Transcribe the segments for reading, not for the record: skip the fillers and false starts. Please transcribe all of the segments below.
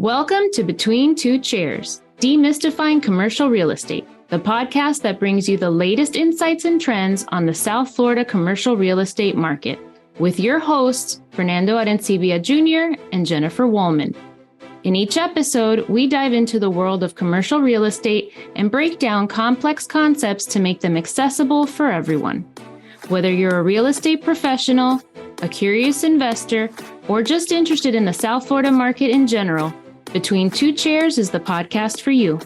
Welcome to Between Two Chairs, Demystifying Commercial Real Estate, the podcast that brings you the latest insights and trends on the South Florida commercial real estate market, with your hosts, Fernando Arencibia Jr. and Jennifer Woolman. In each episode, we dive into the world of commercial real estate and break down complex concepts to make them accessible for everyone. Whether you're a real estate professional, a curious investor, or just interested in the South Florida market in general, Between Two Chairs is the podcast for you.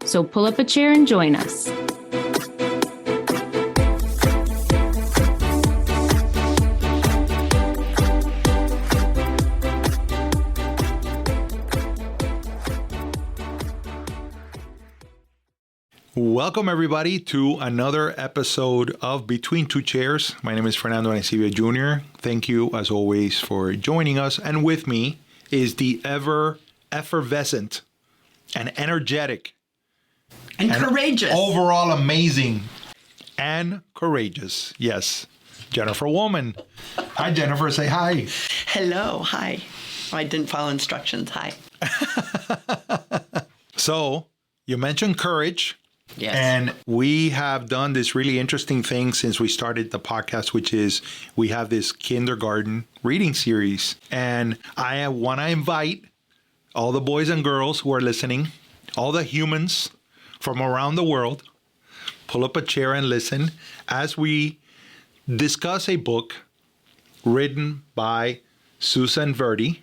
So pull up a chair and join us. Welcome, everybody, to another episode of Between Two Chairs. My name is Fernando Arencibia Jr. Thank you, as always, for joining us. And with me is the ever effervescent and energetic and courageous, overall amazing and courageous, yes, Jennifer Woolman. Hi, Jennifer. Say hi. Hello. Hi. Oh, I didn't follow instructions. Hi. So you mentioned courage. Yes. And we have done this really interesting thing since we started the podcast, which is we have this kindergarten reading series. And I want to invite all the boys and girls who are listening, all the humans from around the world, pull up a chair and listen as we discuss a book written by Susan Verde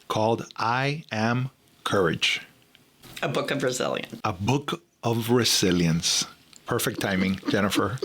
called I Am Courage. A book of resilience. A book of resilience. Perfect timing, Jennifer.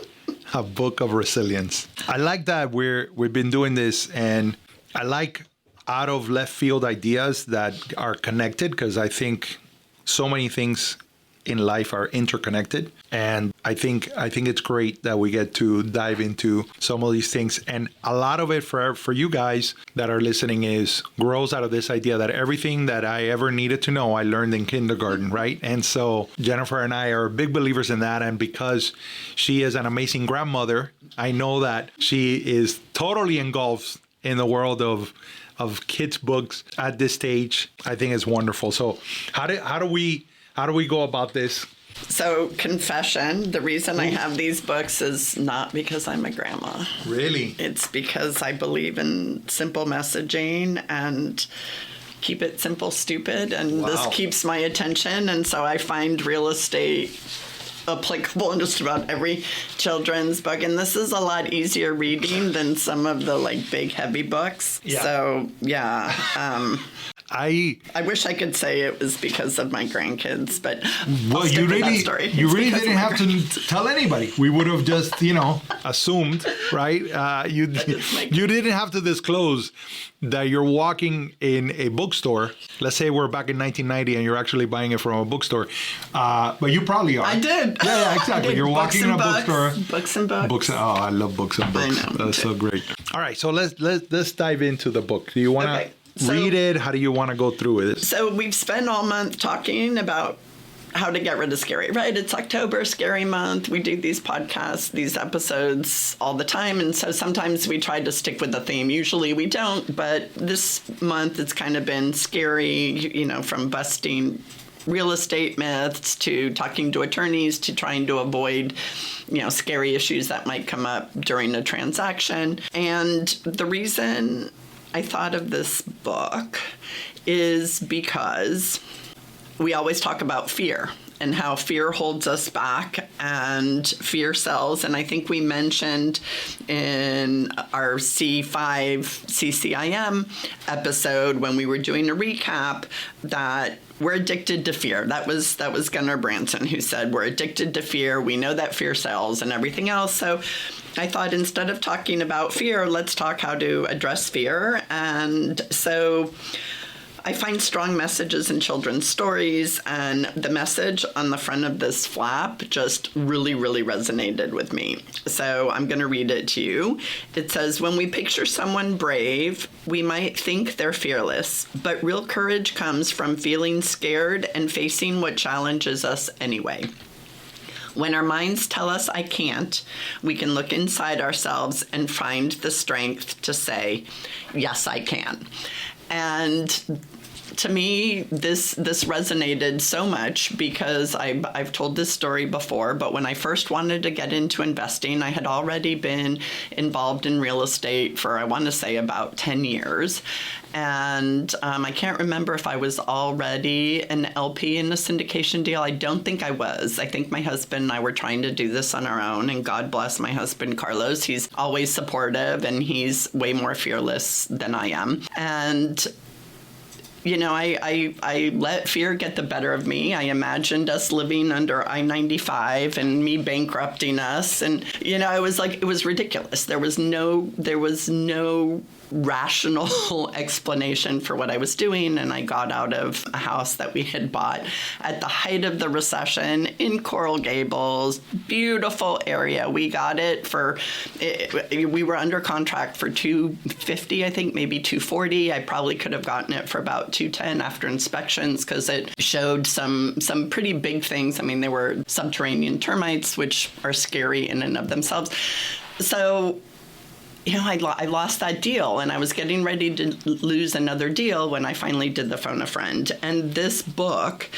A book of resilience. I like that we've been doing this, and I like out of left field ideas that are connected, because I think so many things in life are interconnected. And I think it's great that we get to dive into some of these things. And a lot of it for you guys that are listening grows out of this idea that everything that I ever needed to know, I learned in kindergarten, right? And so Jennifer and I are big believers in that. And because she is an amazing grandmother, I know that she is totally engulfed in the world of kids' books at this stage. I think it's wonderful. So how do we go about this? So, confession, the reason I have these books is not because I'm a grandma. Really? It's because I believe in simple messaging and keep it simple, stupid, and Wow. This keeps my attention. And so I find real estate applicable in just about every children's book. And this is a lot easier reading than some of the big heavy books. Yeah. So, yeah. I wish I could say it was because of my grandkids, but well, I'll stick with that story. you It's really because didn't of my have to tell anybody. We would have just, assumed, right? You didn't have to disclose that you're walking in a bookstore. Let's say we're back in 1990 and you're actually buying it from a bookstore. But you probably are. I did. Yeah, exactly. You're walking in a bookstore. Books and books. Oh, I love books and books. I know, That's so great. All right, so let's dive into the book. Do you want to read it? How do you want to go through it? So we've spent all month talking about how to get rid of scary, right? It's October, scary month. We do these podcasts, these episodes all the time. And so sometimes we try to stick with the theme. Usually we don't, but this month it's kind of been scary, from busting real estate myths to talking to attorneys to trying to avoid, scary issues that might come up during a transaction. And the reason I thought of this book is because we always talk about fear and how fear holds us back and fear sells. And I think we mentioned in our C5 CCIM episode when we were doing a recap that we're addicted to fear. That was Gunnar Branson who said we're addicted to fear. We know that fear sells and everything else. So I thought instead of talking about fear, let's talk how to address fear. And so I find strong messages in children's stories, and the message on the front of this flap just really, really resonated with me. So I'm going to read it to you. It says, when we picture someone brave, we might think they're fearless, but real courage comes from feeling scared and facing what challenges us anyway. When our minds tell us I can't, we can look inside ourselves and find the strength to say, yes, I can. And to me, this resonated so much because I've told this story before, but when I first wanted to get into investing, I had already been involved in real estate for, I want to say, about 10 years. And I can't remember if I was already an LP in a syndication deal. I don't think I was. I think my husband and I were trying to do this on our own, and God bless my husband, Carlos. He's always supportive, and he's way more fearless than I am. And I let fear get the better of me. I imagined us living under I-95 and me bankrupting us. And, it was ridiculous. There was no rational explanation for what I was doing. And I got out of a house that we had bought at the height of the recession in Coral Gables, beautiful area. We got it we were under contract for $250, I think, maybe $240. I probably could have gotten it for about $210 after inspections because it showed some pretty big things. I mean, there were subterranean termites, which are scary in and of themselves. So I lost that deal, and I was getting ready to lose another deal when I finally did the Phone a Friend. And this book,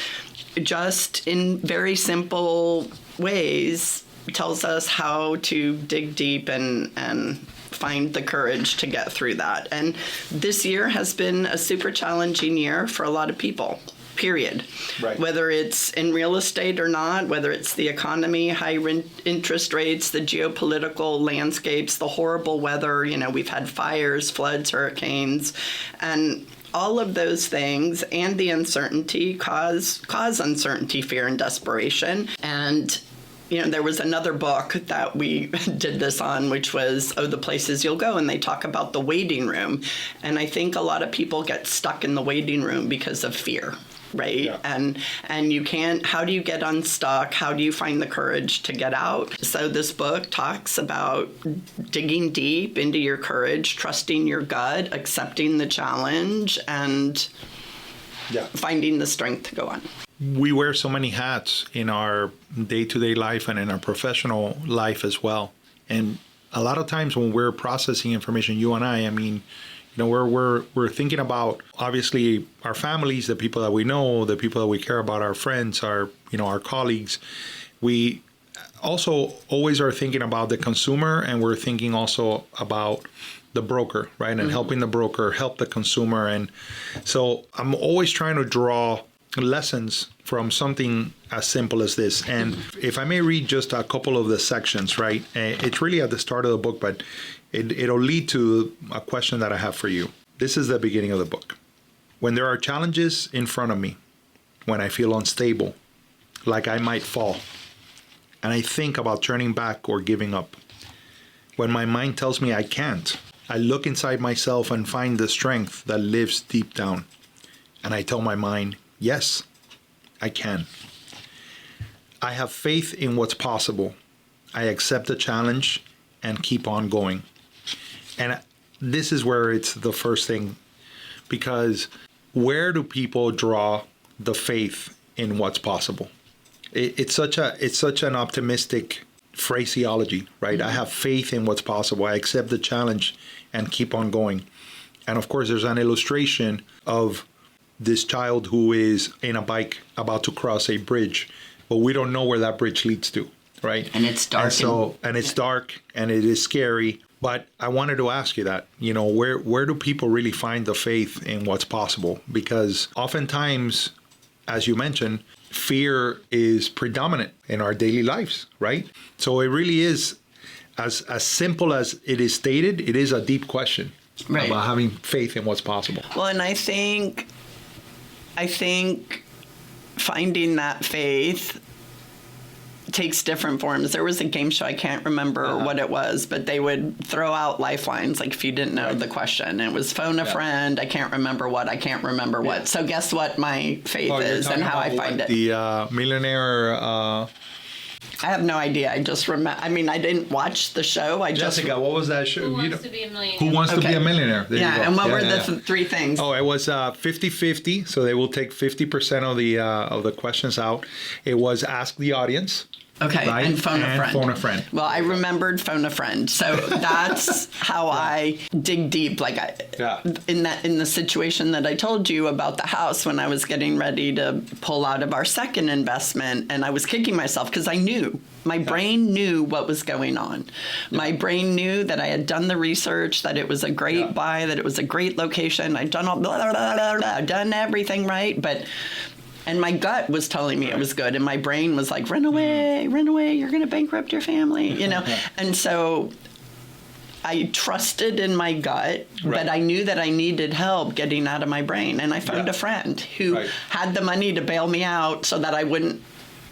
just in very simple ways, tells us how to dig deep and find the courage to get through that. And this year has been a super challenging year for a lot of people. Period. Right. Whether it's in real estate or not, whether it's the economy, high interest rates, the geopolitical landscapes, the horrible weather, we've had fires, floods, hurricanes, and all of those things and the uncertainty cause uncertainty, fear, and desperation. And there was another book that we did this on, which was, The Places You'll Go, and they talk about the waiting room. And I think a lot of people get stuck in the waiting room because of fear. Right. Yeah. And you can't, how do you get unstuck? How do you find the courage to get out? So this book talks about digging deep into your courage, trusting your gut, accepting the challenge, and finding the strength to go on. We wear so many hats in our day-to-day life and in our professional life as well. And a lot of times when we're processing information, you and I mean, we're thinking about, obviously, our families, the people that we know, the people that we care about, our friends, our colleagues. We also always are thinking about the consumer, and we're thinking also about the broker, right? And helping the broker help the consumer. And so I'm always trying to draw lessons from something as simple as this. And if I may read just a couple of the sections, right? It's really at the start of the book, but it'll lead to a question that I have for you. This is the beginning of the book. When there are challenges in front of me, when I feel unstable, like I might fall, and I think about turning back or giving up, when my mind tells me I can't, I look inside myself and find the strength that lives deep down. And I tell my mind, yes, I can. I have faith in what's possible. I accept the challenge and keep on going. And this is where it's the first thing, because where do people draw the faith in what's possible? It's such an optimistic phraseology, right? I have faith in what's possible. I accept the challenge and keep on going. And of course, there's an illustration of this child who is in a bike about to cross a bridge, but we don't know where that bridge leads to, right? And it's dark. And it's dark and it is scary. But I wanted to ask you that, where do people really find the faith in what's possible? Because oftentimes, as you mentioned, fear is predominant in our daily lives, right? So it really is, as simple as it is stated, it is a deep question about having faith in what's possible. Well, and I think finding that faith takes different forms. There was a game show, I can't remember what it was, but they would throw out lifelines, like if you didn't know the question. It was phone a friend, I can't remember what. So guess what my faith is and how I find it. The millionaire... I have no idea. I just remember. I mean, I didn't watch the show. Jessica, what was that show? Who Wants to Be a Millionaire? Who Wants to Be a Millionaire? There yeah, and what were the three things? Oh, it was 50-50. So they will take 50% of the questions out. It was ask the audience. Okay, right? and phone a friend. Phone a friend. Well, I remembered phone a friend, so that's how I dig deep. Like in the situation that I told you about the house when I was getting ready to pull out of our second investment, and I was kicking myself because I knew. My brain knew what was going on. My brain knew that I had done the research, that it was a great buy, that it was a great location. I'd done done everything right, and my gut was telling me it was good, and my brain was like, run away, you're going to bankrupt your family, you know? And so I trusted in my gut, but I knew that I needed help getting out of my brain. And I found a friend who had the money to bail me out so that I wouldn't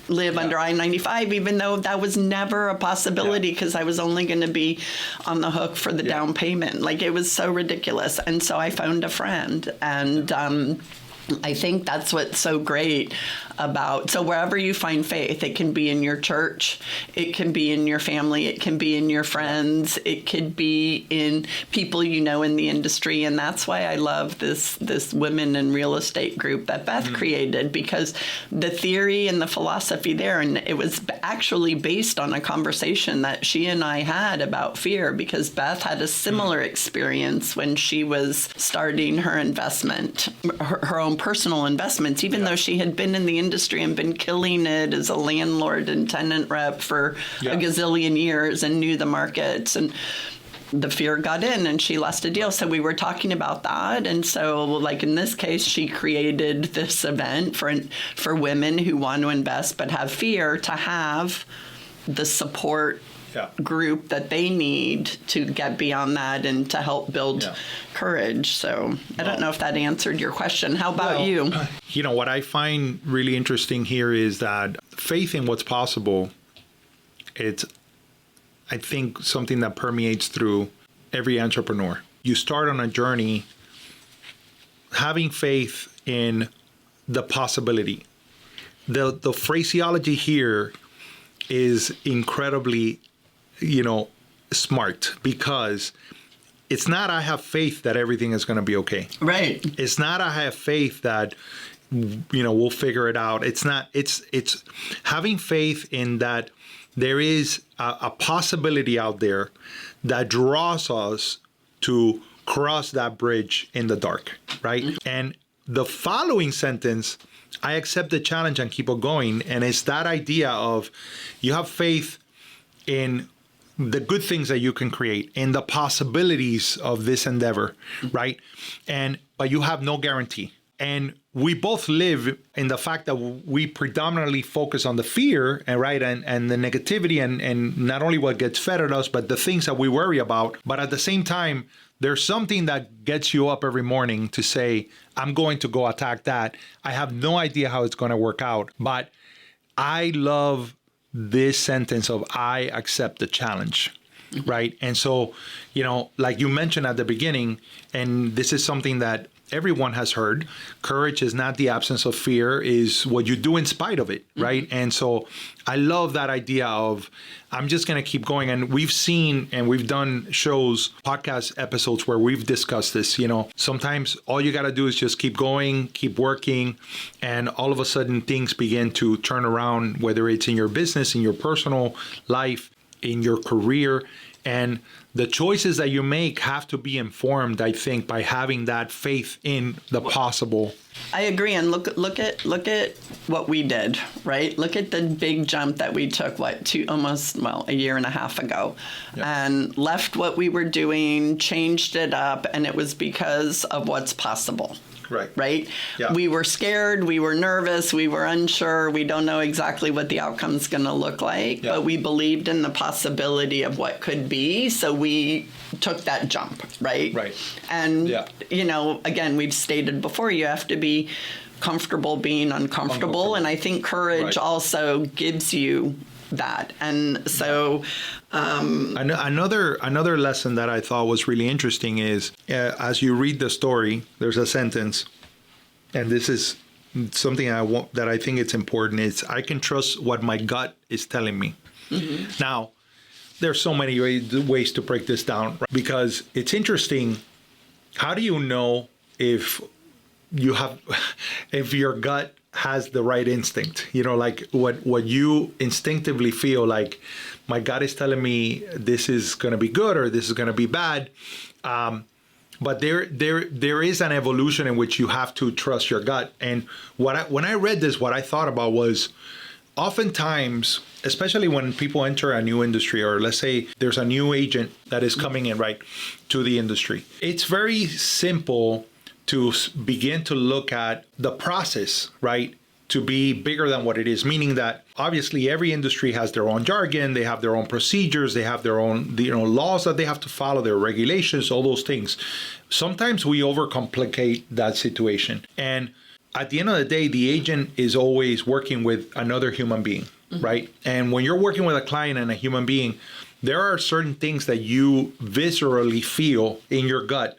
live under I-95, even though that was never a possibility because I was only going to be on the hook for the down payment. Like, it was so ridiculous. And so I found a friend, and I think that's what's so great about, so wherever you find faith, it can be in your church, it can be in your family, it can be in your friends, it could be in people you know in the industry. And that's why I love this women in real estate group that Beth created, because the theory and the philosophy there, and it was actually based on a conversation that she and I had about fear, because Beth had a similar experience when she was starting her investment, her own personal investments, even though she had been in the industry and been killing it as a landlord and tenant rep for a gazillion years and knew the markets, and the fear got in and she lost a deal. So we were talking about that. And so, like in this case, she created this event for women who want to invest but have fear, to have the support group that they need to get beyond that and to help build courage. So I don't know if that answered your question. How about you? You know, what I find really interesting here is that faith in what's possible, it's, I think, something that permeates through every entrepreneur. You start on a journey having faith in the possibility. The phraseology here is incredibly, smart, because it's not I have faith that everything is going to be okay. Right. It's not I have faith that, we'll figure it out. It's not, it's having faith in that there is a possibility out there that draws us to cross that bridge in the dark, right? Mm-hmm. And the following sentence, I accept the challenge and keep on going. And it's that idea of you have faith in the good things that you can create, in the possibilities of this endeavor, right? But you have no guarantee. And we both live in the fact that we predominantly focus on the fear and the negativity and not only what gets fed at us, but the things that we worry about. But at the same time, there's something that gets you up every morning to say, I'm going to go attack that. I have no idea how it's going to work out. But I love this sentence of I accept the challenge, right? And so, like you mentioned at the beginning, and this is something that everyone has heard, courage is not the absence of fear, is what you do in spite of it, right? Mm-hmm. And so I love that idea of I'm just going to keep going. And we've seen and we've done shows, podcast episodes where we've discussed this. Sometimes all you got to do is just keep going, keep working, and all of a sudden things begin to turn around, whether it's in your business, in your personal life, in your career. And the choices that you make have to be informed, I think, by having that faith in the possible. I agree. And look at what we did, right? Look at the big jump that we took, a year and a half ago, and left what we were doing, changed it up, and it was because of what's possible. Right? Yeah. We were scared, we were nervous, we were unsure, we don't know exactly what the outcome's going to look like, but we believed in the possibility of what could be, so we took that jump, right? Right. And, again, we've stated before, you have to be comfortable being uncomfortable, and I think courage also gives you that. And so another lesson that I thought was really interesting is as you read the story, there's a sentence, and this is something that I think it's important, is I can trust what my gut is telling me. Mm-hmm. Now, there's so many ways to break this down, right? Because it's interesting. How do you know if you have, if your gut has the right instinct, like what you instinctively feel like, my gut is telling me this is going to be good or this is going to be bad. But there is an evolution in which you have to trust your gut. And when I read this, what I thought about was, oftentimes, especially when people enter a new industry, or let's say there's a new agent that is coming in, right, to the industry, it's very simple to begin to look at the process, right, to be bigger than what it is, meaning that obviously every industry has their own jargon, they have their own procedures, they have their own laws that they have to follow, their regulations, all those things. Sometimes we overcomplicate that situation. And at the end of the day, the agent is always working with another human being, right? And when you're working with a client and a human being, there are certain things that you viscerally feel in your gut.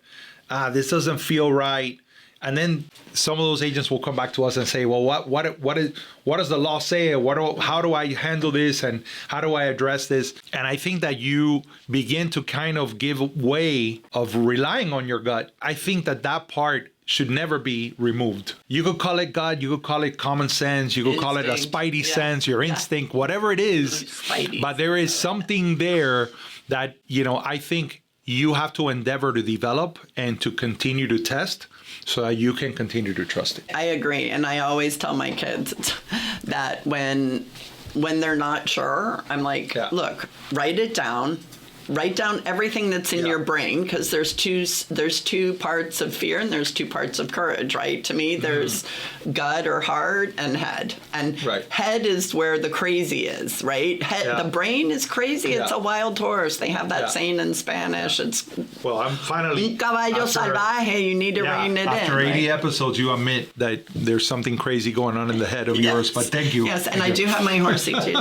This doesn't feel right. And then some of those agents will come back to us and say, well, what does the law say? How do I handle this? And how do I address this? And I think that you begin to kind of give way of relying on your gut. I think that part should never be removed. You could call it gut, you could call it common sense, you could call it a spidey sense, your instinct, whatever it is. But there is something there that, I think you have to endeavor to develop and to continue to test so that you can continue to trust it. I agree. And I always tell my kids that when they're not sure, I'm like, look, write it down. Write down everything that's in your brain, because there's two parts of fear and there's two parts of courage, right? To me, there's gut or heart and head. And head is where the crazy is, right? The brain is crazy. It's a wild horse. They have that saying in Spanish. It's I'm finally un caballo salvaje. You need to rein it in. After 80 episodes, you admit that there's something crazy going on in the head of yours. But thank you. Yes, and I do have my horsey too.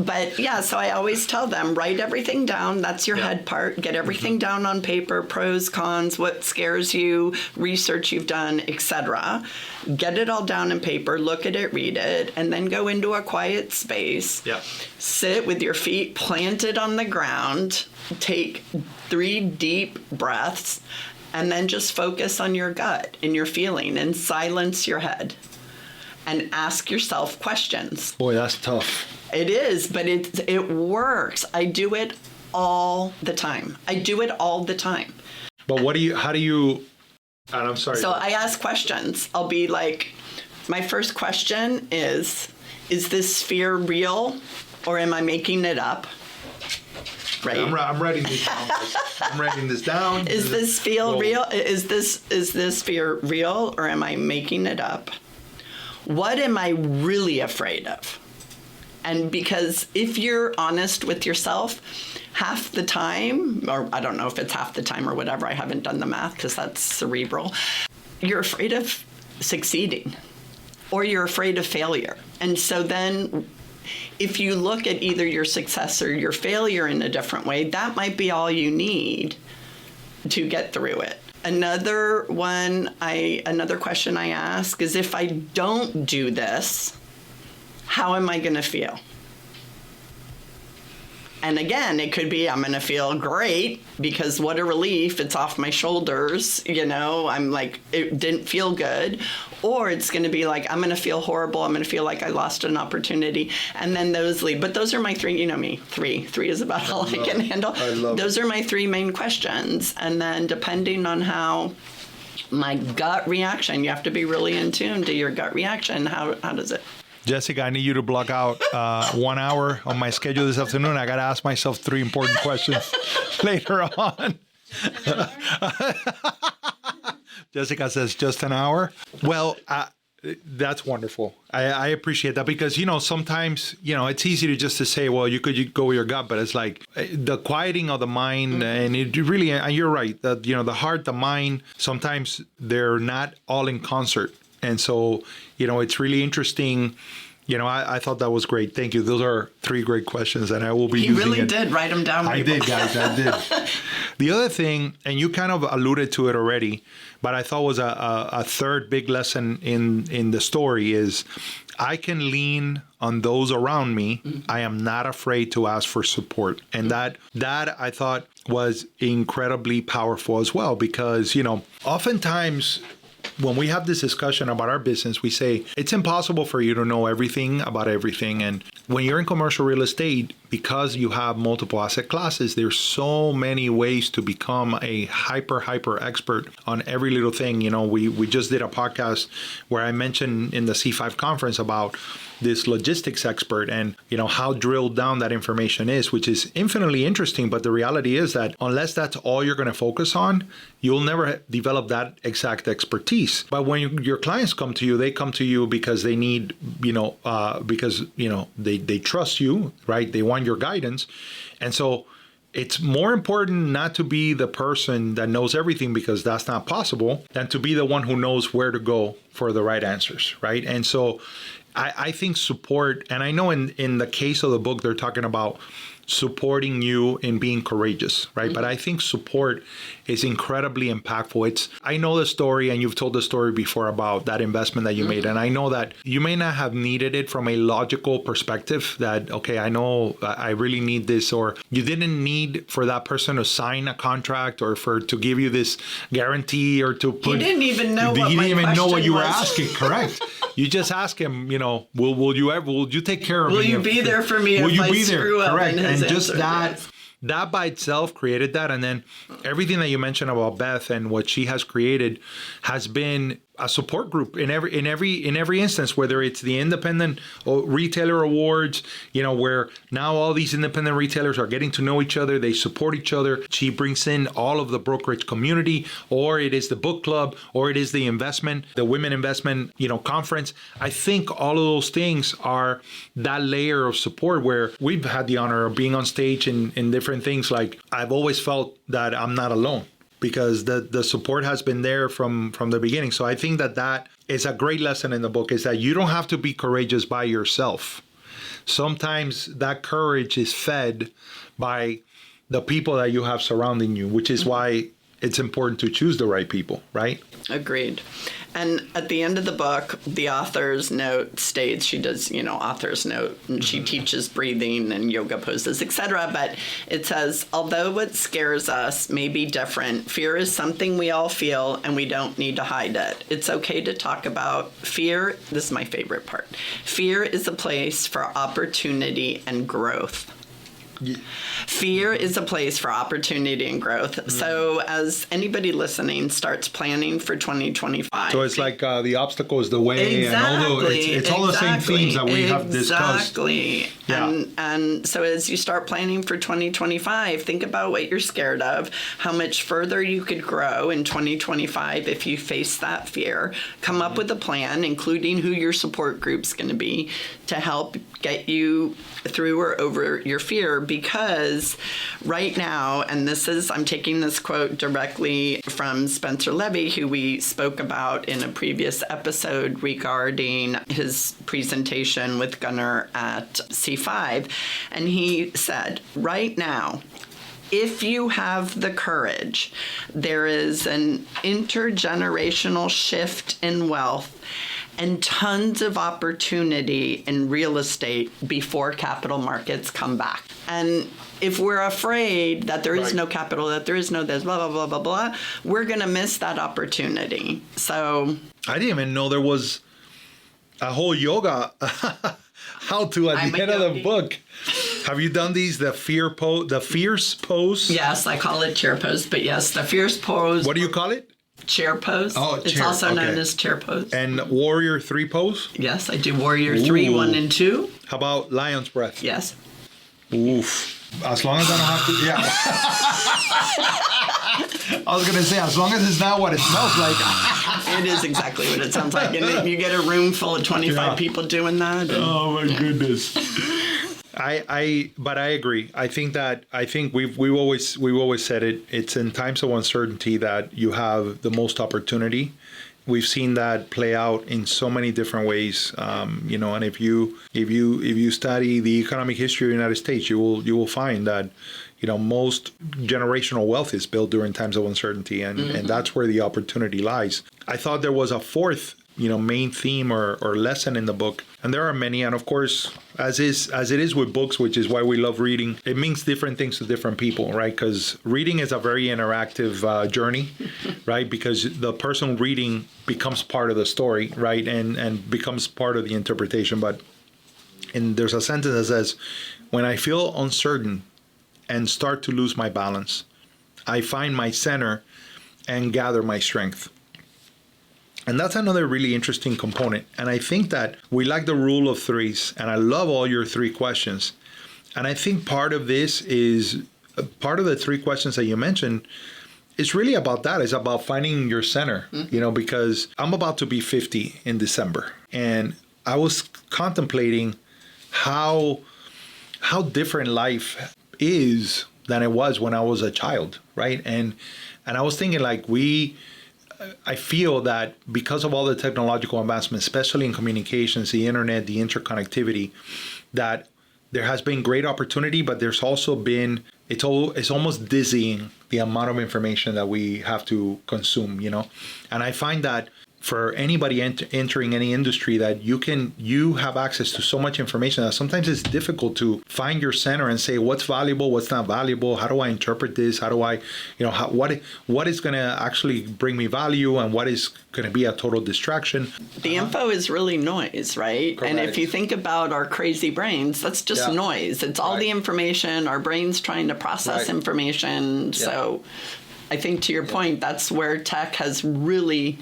But yeah, so I always tell them, write everything down. That's your head part. Get everything down on paper, pros, cons, what scares you, research you've done, etc. Get it all down in paper, look at it, read it, and then go into a quiet space. Sit with your feet planted on the ground, take 3 deep breaths, and then just focus on your gut and your feeling and silence your head. And ask yourself questions. Boy, that's tough. It is, but it works. I do it all the time. But how do you, and I'm sorry. So I ask questions. I'll be like, my first question is this fear real or am I making it up? Right. I'm writing this down. I'm writing this down. Is this feel real? Is this fear real or am I making it up? What am I really afraid of? And because if you're honest with yourself, half the time, or I don't know if it's half the time or whatever, I haven't done the math because that's cerebral, you're afraid of succeeding or you're afraid of failure. And so then if you look at either your success or your failure in a different way, that might be all you need to get through it. Another question I ask is, if I don't do this, how am I going to feel? And again, it could be I'm going to feel great because what a relief, it's off my shoulders, I'm like, it didn't feel good. Or it's going to be like, I'm going to feel horrible. I'm going to feel like I lost an opportunity. And then those leave. But those are my 3, me, 3. 3 is about all I can handle. Those are my 3 main questions. And then depending on how my gut reaction, you have to be really in tune to your gut reaction. How does it? Jessica, I need you to block out 1 hour on my schedule this afternoon. I got to ask myself 3 important questions later on. Jessica says just an hour. Well, that's wonderful. I appreciate that because, sometimes, it's easy to say, well, you could go with your gut, but it's like the quieting of the mind and it really, and you're right, that, the heart, the mind, sometimes they're not all in concert. And so, it's really interesting. I thought that was great. Thank you. Those are 3 great questions, and I will be using it. You really did write them down. I did, guys. I did. The other thing, and you kind of alluded to it already, but I thought was a third big lesson in the story is I can lean on those around me. I am not afraid to ask for support. And that I thought was incredibly powerful as well because, oftentimes when we have this discussion about our business, we say it's impossible for you to know everything about everything. And when you're in commercial real estate, because you have multiple asset classes, there's so many ways to become a hyper expert on every little thing. You know, we just did a podcast where I mentioned in the C5 conference about this logistics expert and, you know, how drilled down that information is, which is infinitely interesting. But the reality is that unless that's all you're going to focus on, you'll never develop that exact expertise. But when your clients come to you, they come to you because they need, because, they trust you, right? They want your guidance. And so it's more important not to be the person that knows everything, because that's not possible, than to be the one who knows where to go for the right answers, right? And so I think support, and I know in the case of the book, they're talking about supporting you in being courageous, right? Mm-hmm. But I think support is incredibly impactful. I know the story, and you've told the story before about that investment that you made. And I know that you may not have needed it from a logical perspective that, okay, I know I really need this, or you didn't need for that person to sign a contract or to give you this guarantee or to put. He didn't even know He didn't even know what you were was. asking, correct? You just ask him, will you take care of me? Will you be there for me if I screw up? Correct. And just that. Yes. That by itself created that. And then everything that you mentioned about Beth and what she has created has been a support group in every instance, whether it's the independent retailer awards, where now all these independent retailers are getting to know each other, they support each other. She brings in all of the brokerage community, or it is the book club, or it is the women investment, conference. I think all of those things are that layer of support where we've had the honor of being on stage in different things. Like, I've always felt that I'm not alone, because the support has been there from the beginning. So I think that is a great lesson in the book, is that you don't have to be courageous by yourself. Sometimes that courage is fed by the people that you have surrounding you, which is why it's important to choose the right people, right? Agreed. And at the end of the book, the author's note states, she does, author's note, and she teaches breathing and yoga poses, etc. But it says, although what scares us may be different, fear is something we all feel, and we don't need to hide it. It's okay to talk about fear. This is my favorite part. Fear is a place for opportunity and growth. Yeah. Fear is a place for opportunity and growth. Mm. So as anybody listening starts planning for 2025. So it's like the obstacle is the way. Exactly. And it's all the same themes that we have discussed. Exactly. Yeah. And so as you start planning for 2025, think about what you're scared of, how much further you could grow in 2025 if you face that fear. Come up with a plan, including who your support group's going to be, to help get you through or over your fear. Because right now, and I'm taking this quote directly from Spencer Levy, who we spoke about in a previous episode regarding his presentation with Gunnar at C5. And he said, right now, if you have the courage, there is an intergenerational shift in wealth and tons of opportunity in real estate before capital markets come back. And if we're afraid that there is no capital, that there is no this, blah, blah, blah, blah, blah, we're going to miss that opportunity. So I didn't even know there was a whole yoga how-to at the end of the book. Have you done these, the fierce pose? Yes, I call it chair pose, but yes, the fierce pose. What do you call it? Chair pose. Oh, it's chair. also okay. known as chair pose. And warrior 3 pose? Yes, I do warrior 3, 1 and 2. How about lion's breath? Yes. Oof. As long as I don't have to, yeah. I was going to say, as long as it's not what it smells like. It is exactly what it sounds like. And you get a room full of 25 people doing that. And, oh my goodness. But I agree. I think we've always said it. It's in times of uncertainty that you have the most opportunity. We've seen that play out in so many different ways. And if you study the economic history of the United States, you will find that most generational wealth is built during times of uncertainty, and that's where the opportunity lies. I thought there was a fourth main theme or lesson in the book. And there are many. And of course, as it is with books, which is why we love reading, it means different things to different people, right? Because reading is a very interactive journey right? Because the person reading becomes part of the story, right? And becomes part of the interpretation. And there's a sentence that says, when I feel uncertain and start to lose my balance, I find my center and gather my strength. And that's another really interesting component. And I think that we like the rule of threes, and I love all your three questions. And I think part of this is, part of the three questions that you mentioned, it's really about that. It's about finding your center, because I'm about to be 50 in December. And I was contemplating how different life is than it was when I was a child, right? And I was thinking, like, I feel that because of all the technological advancements, especially in communications, the internet, the interconnectivity, that there has been great opportunity, but there's also been, it's almost dizzying the amount of information that we have to consume, And I find that for anybody entering any industry, that you have access to so much information that sometimes it's difficult to find your center and say what's valuable, what's not valuable, how do I interpret this, how do I, what is going to actually bring me value, and what is going to be a total distraction. The info is really noise, right? Correct. And if you think about our crazy brains, that's just noise. It's all the information, our brains trying to process information. Yeah. So I think, to your point, that's where tech has really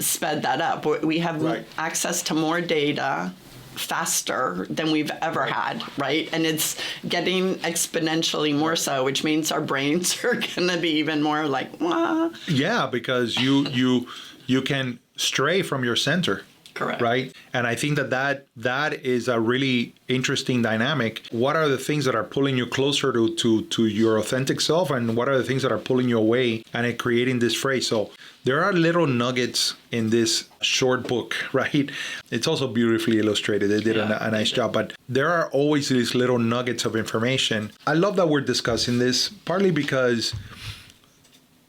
sped that up. We have access to more data faster than we've ever had, right? And it's getting exponentially more so, which means our brains are going to be even more like, wah. Yeah, because you can stray from your center. Correct. Right? And I think that is a really interesting dynamic. What are the things that are pulling you closer to your authentic self, and what are the things that are pulling you away, and creating this phrase? So there are little nuggets in this short book, right? It's also beautifully illustrated. They did a nice job, but there are always these little nuggets of information. I love that we're discussing this, partly because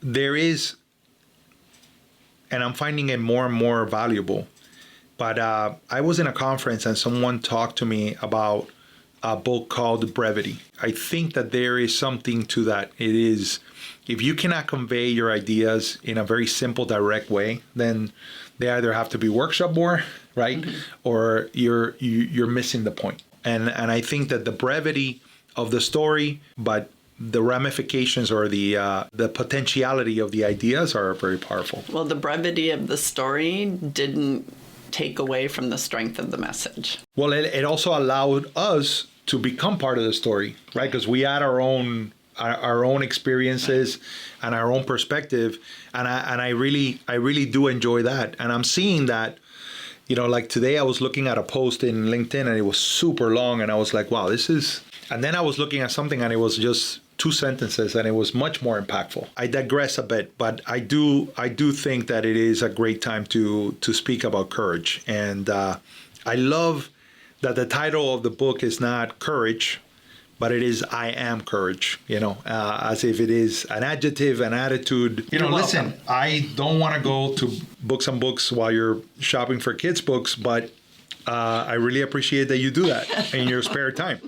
there is, and I'm finding it more and more valuable. But I was in a conference and someone talked to me about a book called Brevity. I think that there is something to that. It is, if you cannot convey your ideas in a very simple, direct way, then they either have to be workshop more, right? Mm-hmm. Or you're missing the point. And I think that the brevity of the story, but the ramifications or the potentiality of the ideas are very powerful. Well, the brevity of the story didn't take away from the strength of the message. Well, it also allowed us to become part of the story, right? Because we add our own experiences and our own perspective, and I really do enjoy that. And I'm seeing that, like today I was looking at a post in LinkedIn and it was super long, and I was like, wow, this is. And then I was looking at something and it was just 2 sentences, and it was much more impactful. I digress a bit, but I do think that it is a great time to speak about courage. And I love that the title of the book is not Courage, but it is I Am Courage, as if it is an adjective, an attitude. Listen, I don't want to go to Books and Books while you're shopping for kids' books, but I really appreciate that you do that in your spare time.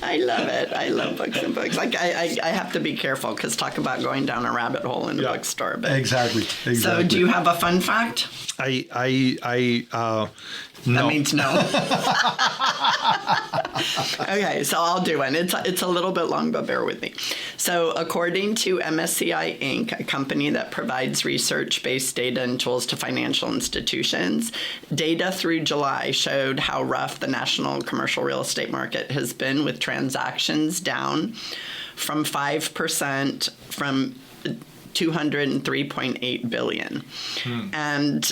I love it. I love Books and Books. Like I have to be careful, because talk about going down a rabbit hole in a bookstore. But. Exactly. So, do you have a fun fact? No. That means no. Okay, so I'll do one. It's a little bit long, but bear with me. So, according to MSCI Inc., a company that provides research-based data and tools to financial institutions, data through July showed how rough the national commercial real estate market has been, with transactions down from 5% from $203.8 billion. And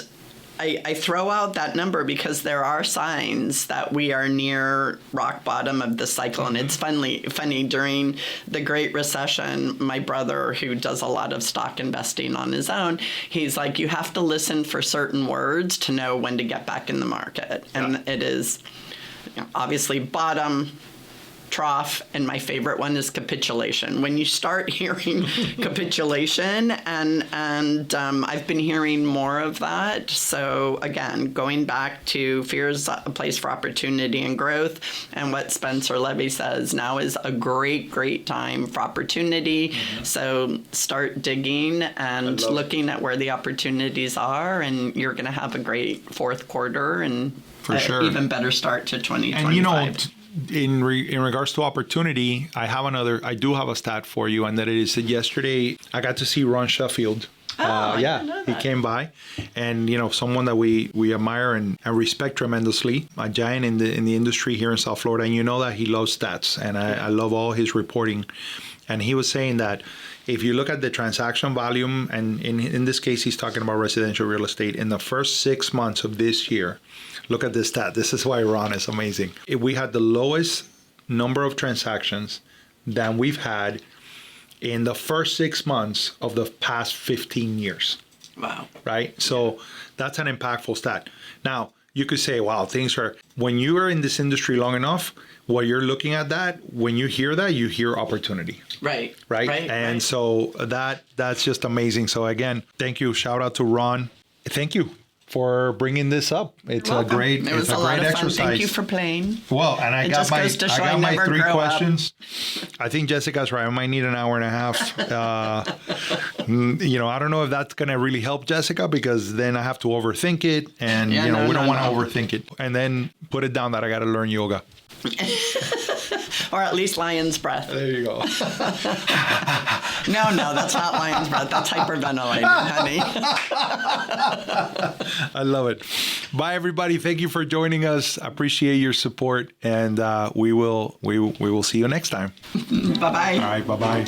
I throw out that number because there are signs that we are near rock bottom of the cycle. And it's funny, during the Great Recession, my brother, who does a lot of stock investing on his own, he's like, you have to listen for certain words to know when to get back in the market. And it is obviously bottom, trough, and my favorite one is capitulation. When you start hearing capitulation, and I've been hearing more of that. So again, going back to fear is a place for opportunity and growth, and what Spencer Levy says, now is a great time for opportunity. Mm-hmm. So start digging and looking at where the opportunities are, and you're going to have a great fourth quarter and for sure, even better start to 2025. And you know, in regards to opportunity, I do have a stat for you, and that is that yesterday I got to see Ron Sheffield. I didn't know that. He came by, and you know, someone that we admire and respect tremendously, a giant in the industry here in South Florida, and you know that he loves stats, and I love all his reporting. And he was saying that if you look at the transaction volume, and in this case he's talking about residential real estate, in the first 6 months of this year, look at this stat. This is why Ron is amazing. We had the lowest number of transactions than we've had in the first 6 months of the past 15 years. Wow. Right? So that's an impactful stat. Now, you could say, wow, when you are in this industry long enough, what you're looking at that, when you hear that, you hear opportunity. Right. And so that's just amazing. So again, thank you. Shout out to Ron. Thank you for bringing this up. It's a great exercise. Thank you for playing. Well, and I got my 3 questions. I think Jessica's right. I might need an hour and a half. You know, I don't know if that's going to really help Jessica, because then I have to overthink it, and we don't want to overthink it. And then put it down that I got to learn yoga. Or at least lion's breath. There you go. No, that's not lion's breath. That's hyperventilating, honey. I love it. Bye, everybody. Thank you for joining us. I appreciate your support, and we will see you next time. Bye-bye. All right, bye-bye.